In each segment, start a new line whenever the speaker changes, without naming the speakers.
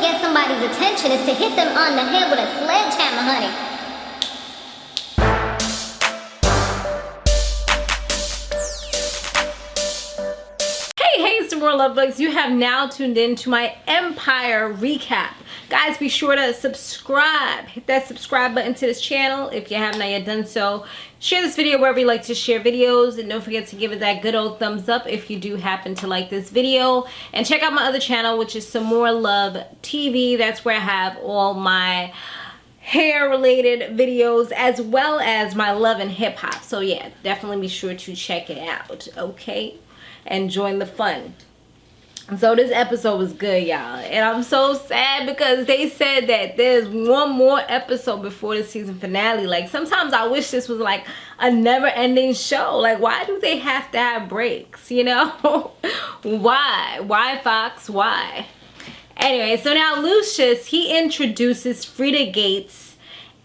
to get somebody's attention is to hit them on the head with a sledgehammer, honey.
Hey, Samore Love bugs, you have now tuned in to my Empire recap. Guys, be sure to subscribe. Hit that subscribe button to this channel if you have not yet done so. Share this video wherever you like to share videos, and don't forget to give it that good old thumbs up if you do happen to like this video. And check out my other channel, which is Samore Love TV. That's where I have all my hair related videos as well as my love and hip hop. So yeah, definitely be sure to check it out, okay? And join the fun. So this episode was good, y'all, and I'm so sad because they said that there's one more episode before the season finale. Like, sometimes I wish this was like a never-ending show. Like, why do they have to have breaks, you know? Why Fox, why? Anyway, so now Luscious, he introduces Freda Gates,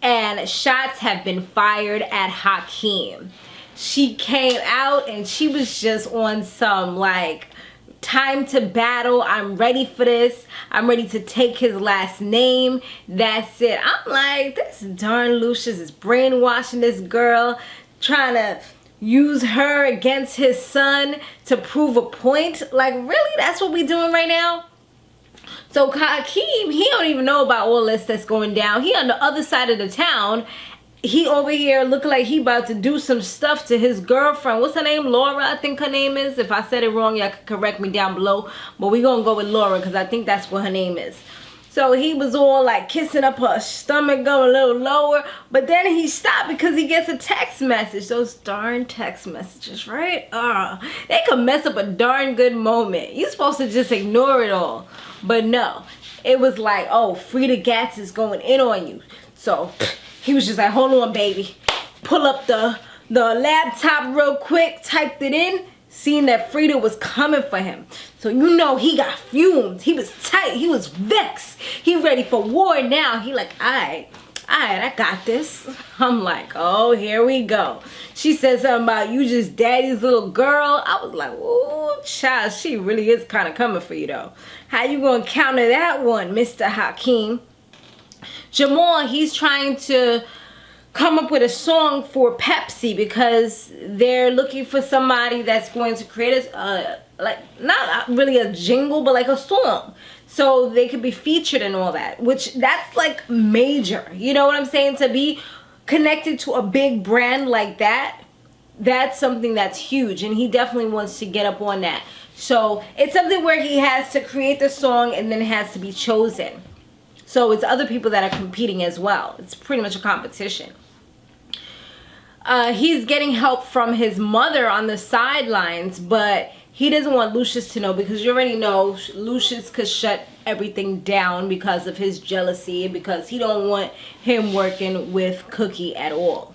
and shots have been fired at Hakeem. She came out and she was just on some like, time to battle, I'm ready for this, I'm ready to take his last name, that's it. I'm like, this darn Luscious is brainwashing this girl, trying to use her against his son to prove a point. Like, really? That's what we doing right now? So Hakeem, he don't even know about all this that's going down. He on the other side of the town. He over here looking like he about to do some stuff to his girlfriend. What's her name? Laura, I think her name is. If I said it wrong, y'all can correct me down below. But we gonna go with Laura because I think that's what her name is. So he was all like kissing up her stomach, going a little lower. But then he stopped because he gets a text message. Those darn text messages, right? They could mess up a darn good moment. You're supposed to just ignore it all. But no. It was like, oh, Freida Gats is going in on you. So he was just like, hold on, baby. Pull up the laptop real quick, typed it in, seeing that Freda was coming for him. So you know he got fumes. He was tight. He was vexed. He ready for war now. He like, all right, I got this. I'm like, oh, here we go. She said something about you just daddy's little girl. I was like, ooh, child, she really is kind of coming for you, though. How you gonna counter that one, Mr. Hakeem? Jamal, he's trying to come up with a song for Pepsi because they're looking for somebody that's going to create a, like, not really a jingle, but like a song. So they could be featured and all that, which that's like major. You know what I'm saying? To be connected to a big brand like that, that's something that's huge. And he definitely wants to get up on that. So it's something where he has to create the song and then it has to be chosen. So it's other people that are competing as well. It's pretty much a competition. He's getting help from his mother on the sidelines, but he doesn't want Luscious to know because you already know Luscious could shut everything down because of his jealousy, because he don't want him working with Cookie at all.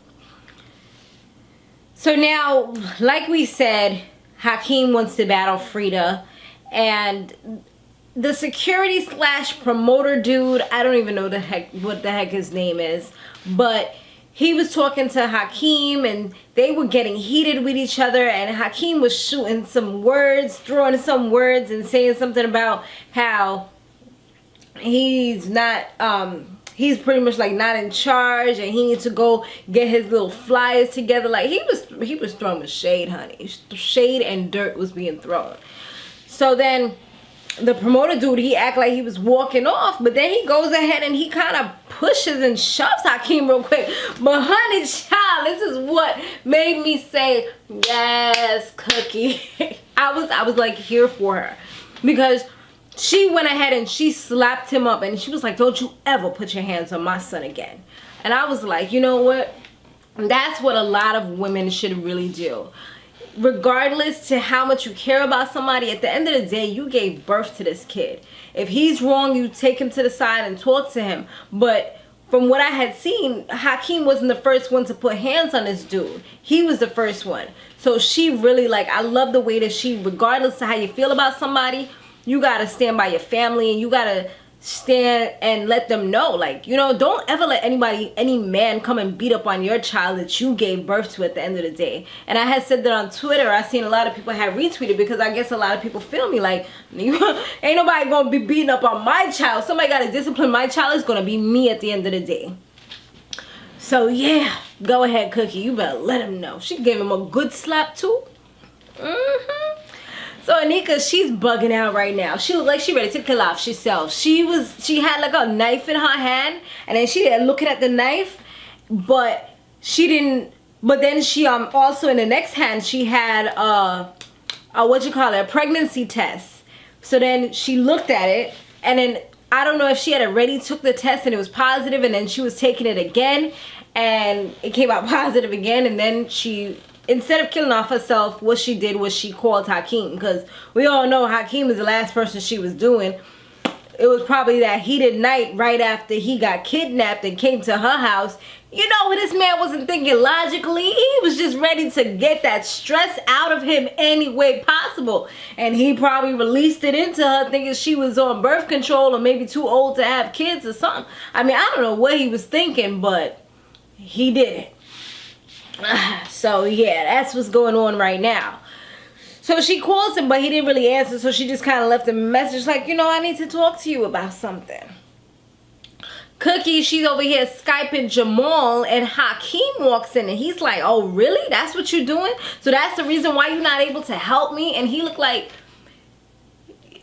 So now, like we said, Hakeem wants to battle Freda, and the security slash promoter dude, I don't even know what the heck his name is, but he was talking to Hakeem and they were getting heated with each other, and Hakeem was shooting some words, throwing some words and saying something about how he's not, he's pretty much like not in charge and he needs to go get his little flyers together. Like he was throwing shade, honey. Shade and dirt was being thrown. So then the promoter dude, he act like he was walking off, but then he goes ahead and he kind of pushes and shoves Hakeem real quick. But honey child, this is what made me say, yes, Cookie. I was like here for her, because she went ahead and she slapped him up and she was like, don't you ever put your hands on my son again. And I was like, you know what? That's what a lot of women should really do. Regardless to how much you care about somebody, at the end of the day, you gave birth to this kid. If he's wrong, you take him to the side and talk to him. But from what I had seen, Hakeem wasn't the first one to put hands on this dude. He was the first one. So she really, like, I love the way that she, regardless of how you feel about somebody, you gotta stand by your family and you gotta stand and let them know, like, you know, don't ever let any man come and beat up on your child that you gave birth to at the end of the day. And I had said that on Twitter. I seen a lot of people have retweeted, because I guess a lot of people feel me like, ain't nobody gonna be beating up on my child. Somebody gotta discipline my child. It's gonna be me at the end of the day. So yeah, go ahead, Cookie, you better let him know. She gave him a good slap too. So Anika, she's bugging out right now. She looked like she ready to kill off herself. She had like a knife in her hand, and then she there looking at the knife, but she didn't. But then she also in the next hand she had a pregnancy test. So then she looked at it, and then I don't know if she had already took the test and it was positive, and then she was taking it again, and it came out positive again, and then she, instead of killing off herself, what she did was she called Hakeem, because we all know Hakeem is the last person she was doing. It was probably that heated night right after he got kidnapped and came to her house. You know, this man wasn't thinking logically. He was just ready to get that stress out of him any way possible. And he probably released it into her thinking she was on birth control or maybe too old to have kids or something. I mean, I don't know what he was thinking, but he did it. So yeah, that's what's going on right now. So she calls him, but he didn't really answer, so she just kind of left him a message like, you know, I need to talk to you about something. Cookie, she's over here Skyping Jamal, and Hakeem walks in and he's like, oh really? That's what you're doing? So that's the reason why you're not able to help me? And he looked like,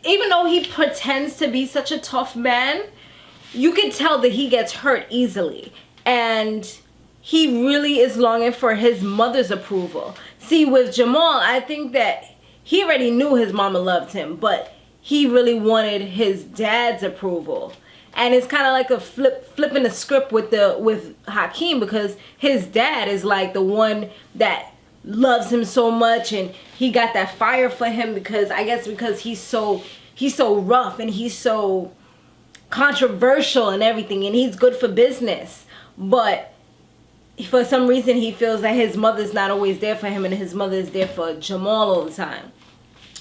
even though he pretends to be such a tough man, you can tell that he gets hurt easily. And he really is longing for his mother's approval. See, with Jamal, I think that he already knew his mama loved him, but he really wanted his dad's approval. And it's kind of like a flipping the script with Hakeem, because his dad is like the one that loves him so much, and he got that fire for him because he's so rough and he's so controversial and everything, and he's good for business. But for some reason he feels that his mother's not always there for him, and his mother is there for Jamal all the time.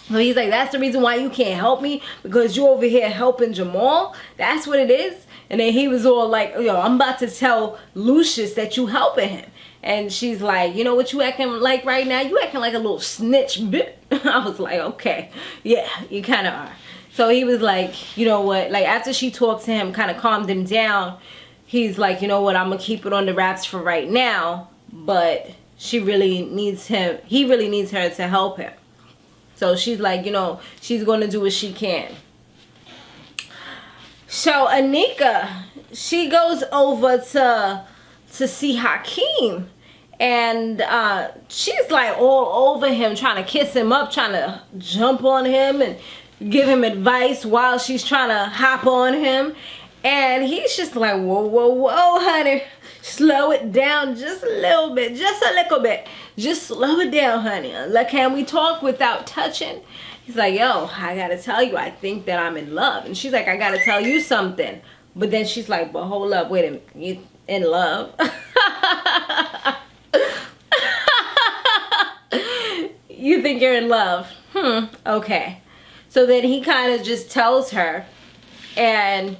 So he's like, that's the reason why you can't help me, because you over here helping Jamal? That's what it is? And then he was all like, yo, I'm about to tell Luscious that you helping him. And she's like, you know what you acting like right now? You acting like a little snitch bitch. I was like, okay, yeah, you kind of are. So he was like, you know what, like after she talked to him, kind of calmed him down, he's like, you know what, I'm gonna keep it on the wraps for right now, but she really needs him, he really needs her to help him. So she's like, you know, she's going to do what she can. So Anika, she goes over to see Hakeem, and she's like all over him, trying to kiss him up, trying to jump on him and give him advice while she's trying to hop on him. And he's just like, whoa, whoa, whoa, honey. Slow it down just a little bit. Just a little bit. Just slow it down, honey. Like, can we talk without touching? He's like, yo, I gotta tell you, I think that I'm in love. And she's like, I gotta tell you something. But then she's like, but hold up, wait a minute. You in love? You think you're in love? Okay. So then he kind of just tells her, and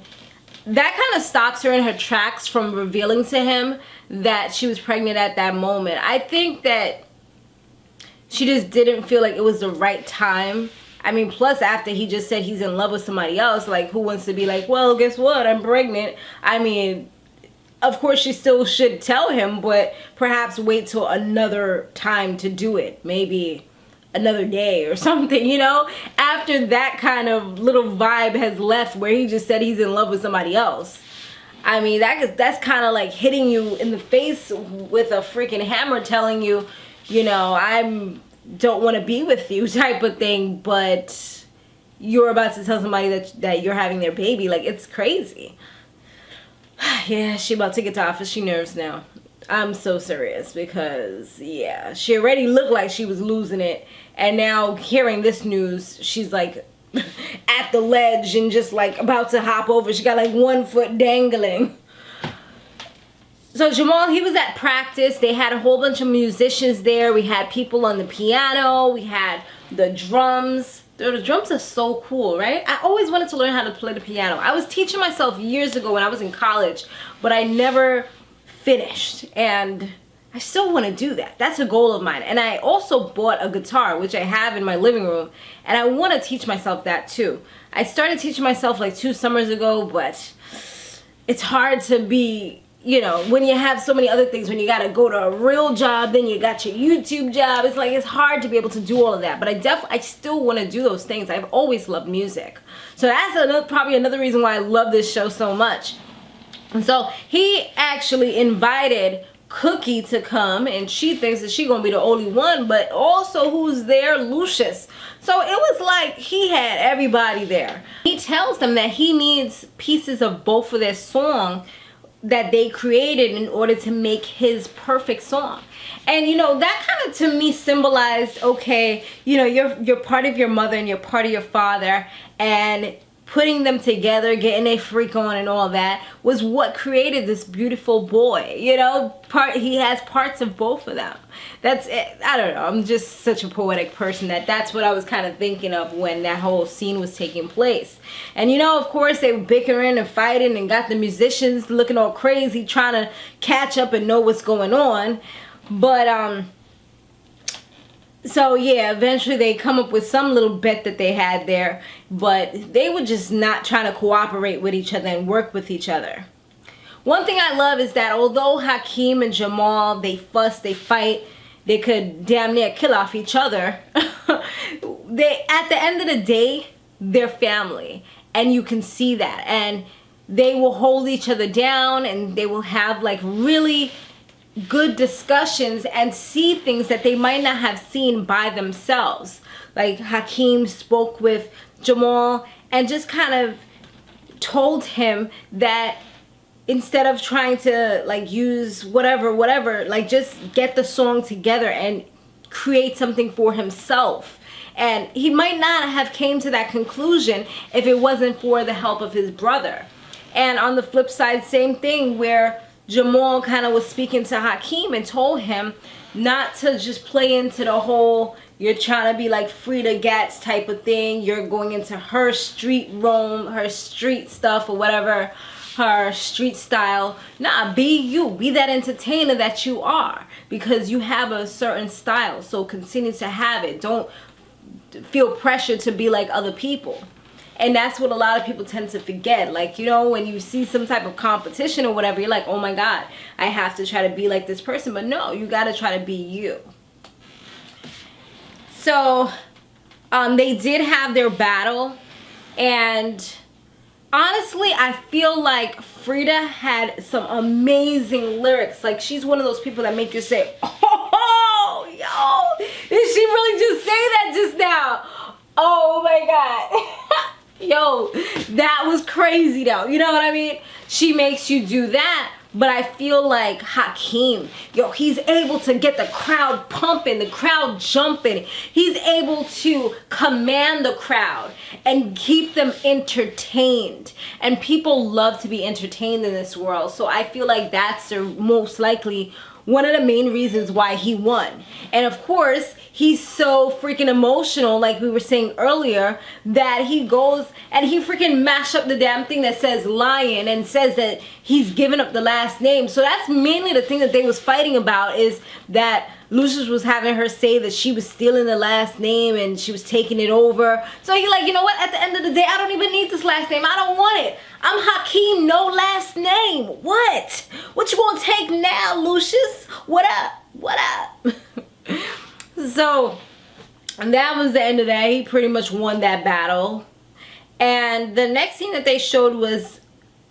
that kind of stops her in her tracks from revealing to him that she was pregnant at that moment. I think that she just didn't feel like it was the right time. I mean, plus after he just said he's in love with somebody else, like who wants to be like, well, guess what? I'm pregnant. I mean, of course she still should tell him, but perhaps wait till another time to do it. Maybe another day or something, you know, after that kind of little vibe has left where he just said he's in love with somebody else. I mean, that's kind of like hitting you in the face with a freaking hammer, telling you, you know, I don't want to be with you type of thing, but you're about to tell somebody that you're having their baby. Like, it's crazy. Yeah, she about to get to office. She nerves now. I'm so serious because, yeah, she already looked like she was losing it. And now hearing this news, she's like at the ledge and just like about to hop over. She got like one foot dangling. So Jamal, he was at practice. They had a whole bunch of musicians there. We had people on the piano. We had the drums. The drums are so cool, right? I always wanted to learn how to play the piano. I was teaching myself years ago when I was in college, but I never finished, and I still want to do that. That's a goal of mine. And I also bought a guitar, which I have in my living room, and I want to teach myself that too. I started teaching myself like 2 summers ago, but it's hard to be, you know, when you have so many other things, when you got to go to a real job, then you got your YouTube job. It's like, it's hard to be able to do all of that. But I still want to do those things. I've always loved music. So that's probably another reason why I love this show so much. And so he actually invited Cookie to come, and she thinks that she's gonna be the only one, but also who's there? Luscious. So it was like he had everybody there. He tells them that he needs pieces of both of their song that they created in order to make his perfect song. And you know, that kind of to me symbolized, okay, you know, you're part of your mother and you're part of your father, and putting them together, getting a freak on and all that was what created this beautiful boy. You know, he has parts of both of them. That's it. I don't know, I'm just such a poetic person that's what I was kind of thinking of when that whole scene was taking place. And you know, of course, they were bickering and fighting and got the musicians looking all crazy trying to catch up and know what's going on. But so yeah, eventually they come up with some little bet that they had there, but they were just not trying to cooperate with each other and work with each other. One thing I love is that although Hakeem and Jamal, they fuss, they fight, they could damn near kill off each other, they, at the end of the day, they're family, and you can see that, and they will hold each other down, and they will have like really good discussions and see things that they might not have seen by themselves. Like Hakeem spoke with Jamal and just kind of told him that instead of trying to like use whatever, like just get the song together and create something for himself. And he might not have came to that conclusion if it wasn't for the help of his brother. And on the flip side, same thing, where Jamal kind of was speaking to Hakeem and told him not to just play into the whole, you're trying to be like Freida Gats type of thing. You're going into her street roam, her street stuff or whatever, her street style. Nah, be you. Be that entertainer that you are, because you have a certain style. So continue to have it. Don't feel pressure to be like other people. And that's what a lot of people tend to forget. Like, you know, when you see some type of competition or whatever, you're like, oh my God, I have to try to be like this person. But no, you got to try to be you. So they did have their battle. And honestly, I feel like Freda had some amazing lyrics. Like, she's one of those people that make you say, oh, yo, did she really just say that just now? Oh my God. Yo, that was crazy though. You know what I mean? She makes you do that. But I feel like Hakeem, yo, he's able to get the crowd pumping, the crowd jumping. He's able to command the crowd and keep them entertained. And people love to be entertained in this world. So I feel like that's most likely one of the main reasons why he won. And of course, he's so freaking emotional, like we were saying earlier, that he goes and he freaking mashed up the damn thing that says lion and says that he's given up the last name. So that's mainly the thing that they was fighting about, is that Luscious was having her say that she was stealing the last name and she was taking it over. So he like, you know what, at the end of the day, I don't even need this last name. I don't want it. I'm Hakeem, no last name. What? What you gonna take now, Luscious? What up? What up? So that was the end of that. He pretty much won that battle. And the next thing that they showed was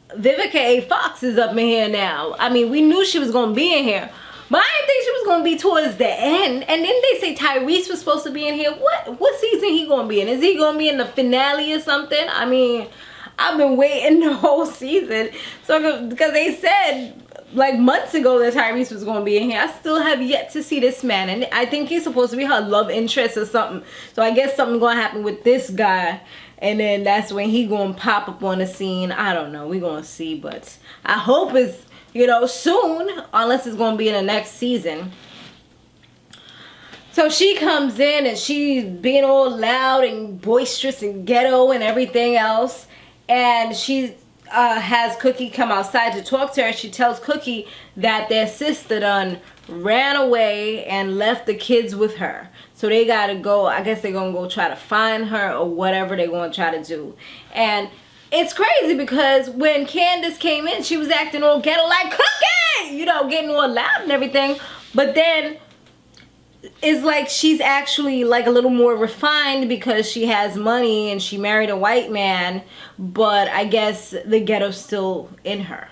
Vivica Fox is up in here now. I mean, we knew she was gonna be in here, but I didn't think she was gonna be towards the end. And then they say Tyrese was supposed to be in here. What season he gonna be in? Is he gonna be in the finale or something? I mean, I've been waiting the whole season. So because they said like months ago that Tyrese was going to be in here. I still have yet to see this man, and I think he's supposed to be her love interest or something. So I guess something's going to happen with this guy, and then that's when he going to pop up on the scene. I don't know. We're going to see, but I hope it's, you know, soon, unless it's going to be in the next season. So she comes in and she's being all loud and boisterous and ghetto and everything else. And she has Cookie come outside to talk to her. She tells Cookie that their sister done ran away and left the kids with her. So they gotta go, I guess they're gonna go try to find her or whatever they're gonna try to do. And it's crazy because when Candace came in, she was acting all ghetto like Cookie! You know, getting all loud and everything. But then it's like she's actually like a little more refined because she has money and she married a white man. But I guess the ghetto's still in her.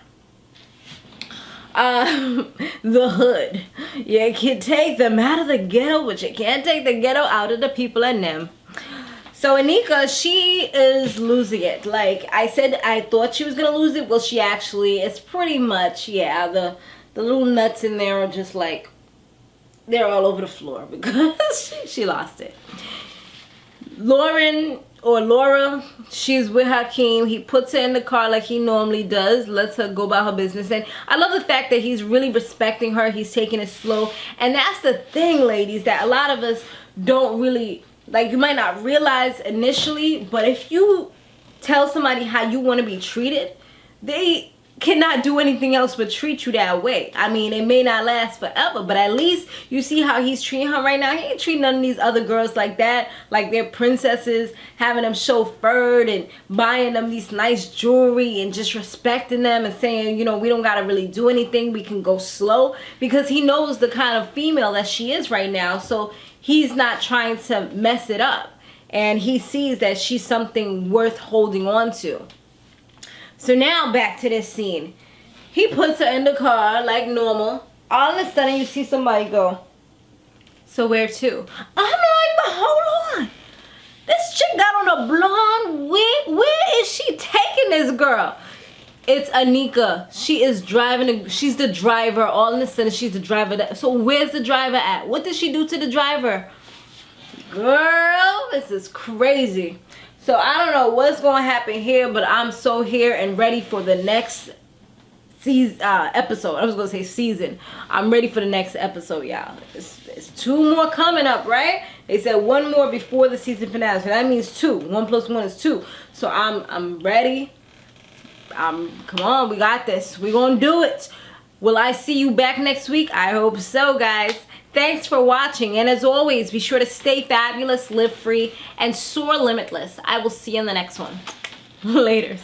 The hood. You can take them out of the ghetto, but you can't take the ghetto out of the people in them. So Anika, she is losing it. Like I said, I thought she was gonna lose it. Well, she actually, it's pretty much, yeah, the little nuts in there are just like, they're all over the floor because she lost it. Laura, she's with Hakeem. He puts her in the car like he normally does, lets her go about her business. And I love the fact that he's really respecting her. He's taking it slow. And that's the thing, ladies, that a lot of us don't really, like, you might not realize initially, but if you tell somebody how you want to be treated, they cannot do anything else but treat you that way. I mean, it may not last forever, but at least you see how he's treating her right now. He ain't treating none of these other girls like that, like they're princesses, having them chauffeured and buying them these nice jewelry and just respecting them and saying, you know, we don't gotta really do anything, we can go slow, because he knows the kind of female that she is right now. So he's not trying to mess it up, and he sees that she's something worth holding on to. So now back to this scene. He puts her in the car like normal. All of a sudden you see somebody go, so where to? I'm like, but hold on. This chick got on a blonde wig. Where is she taking this girl? It's Anika. She is driving. She's the driver. All of a sudden she's the driver. So where's the driver at? What did she do to the driver? Girl, this is crazy. So I don't know what's going to happen here, but I'm so here and ready for the next season, episode. I was going to say season. I'm ready for the next episode, y'all. It's 2 more coming up, right? They said 1 more before the season finale. So that means 2. 1 + 1 is 2. So I'm ready. Come on, we got this. We're going to do it. Will I see you back next week? I hope so, guys. Thanks for watching, and as always, be sure to stay fabulous, live free, and soar limitless. I will see you in the next one. Laters.